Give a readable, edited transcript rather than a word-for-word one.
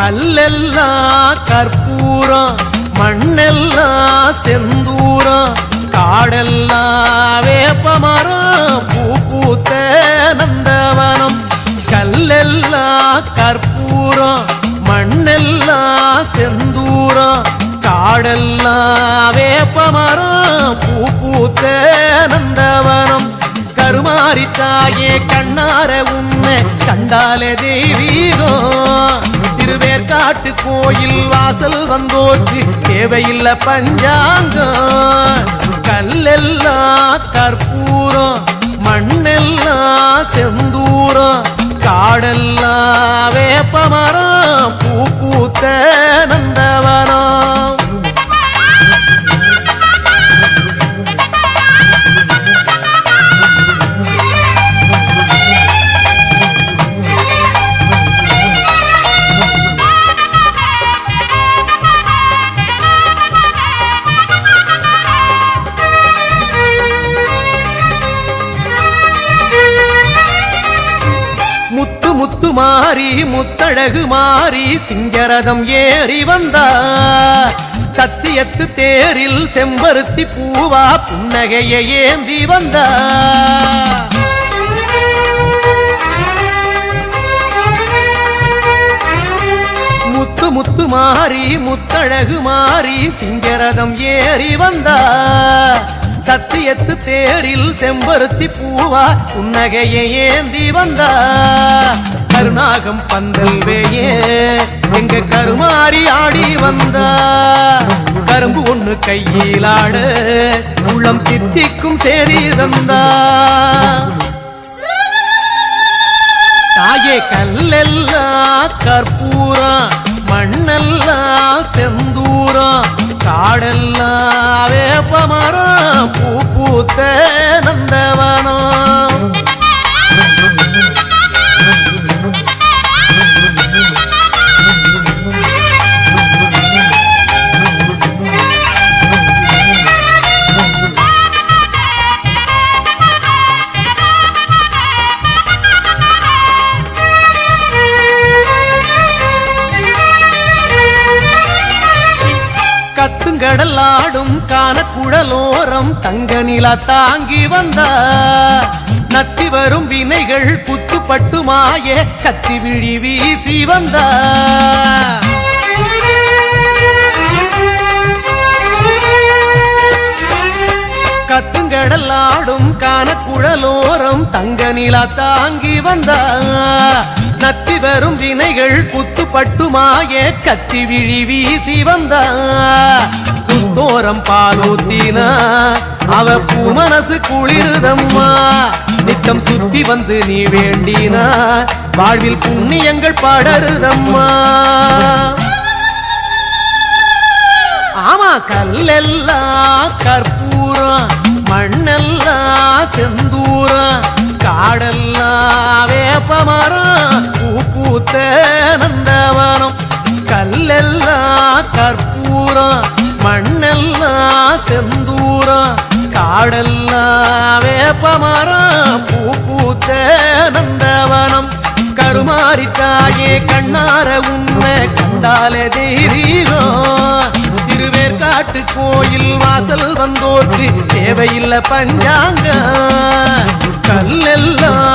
கல்லெல்லாம் கற்பூரம், மண்ணெல்லாம் செந்தூரம், காடெல்லாம் வேப்பமரம், பூ பூத்த நந்தவனம். கல்லெல்லாம் கற்பூரம், மண்ணெல்லாம் செந்தூரம், காடெல்லாம் வேப்பமரம், பூ பூத்த நந்தவனம். கருமாரி தாயே கண்ணார உன்னை கண்டாலே தெய்வீகம். திருவேற்காட்டு கோயில் வாசல் வந்தோற்று தேவையில்லை பஞ்சாங்கம். கல்லெல்லாம் கற்பூரம், மண்ணெல்லாம் செந்தூரம், காடெல்லாம் வேப்பமரம், பூ பூத்த நந்தவனம். முத்து மாறி முத்தழகு மாறி சிங்கரதம் ஏறி வந்தார். சத்தியத்து தேரில் செம்பருத்தி பூவா புன்னகையை ஏந்தி வந்தார். முத்து மாறி முத்தழகு மாறி சிங்கரதம் ஏறி வந்தார். சத்தியத்து தேரில் செம்பருத்தி பூவா புன்னகையை ஏந்தி வந்தா. கருநாகம் பந்தல் வேயே எங்க கருமாறி ஆடி வந்தா. கரும்பு ஒண்ணு கையிலாட உள்ளம் தித்திக்கும் சேரி தந்தா. தாயே கல்லெல்லாம் கற்பூரம், மண்ணெல்லாம் செந்தூரம், காடெல்லாம் வேப்பமரம், பூ பூத்த நந்தவனம். கத்துங்கடலாடும் கானக்குழலோரம் தங்க நிலா தாங்கி வந்தா. நத்தி வரும் வினைகள் புத்துப்பட்டு மாய கத்தி விழி வீசி வந்தா. கத்துங்கடலாடும் கானக்குழலோரம் தங்க நிலா தாங்கி வந்தா. நத்தி வரும் வினைகள் புத்துப்பட்டு மாய கத்தி விழி வீசி வந்தா. புத்தோரம் பாலூத்தினா அவ பூ மனசு குளிருதம்மா. நித்தம் சுத்தி வந்து நீ வேண்டினா வாழ்வில் புண்ணியங்கள் படருதம்மா. ஆமா கல்லெல்லாம் கற்பூரம், மண்ணெல்லாம் செந்தூரம், காடெல்லாம் வேப்பமரம், பூ பூத்த நந்தவனம். கல்லெல்லாம் கற்பூரம், மண்ணெல்லாம் செந்தூரம், காடெல்லாம் வேப்பமரம், பூ பூத்த நந்தவனம். கருமாரி தாயே கண்ணார உன்னை கண்டாலே தெய்வீகம். திருவேற்காட்டு கோயில் வாசல் வந்தோற்று தேவையில்லை பஞ்சாங்க. கல்லெல்லாம்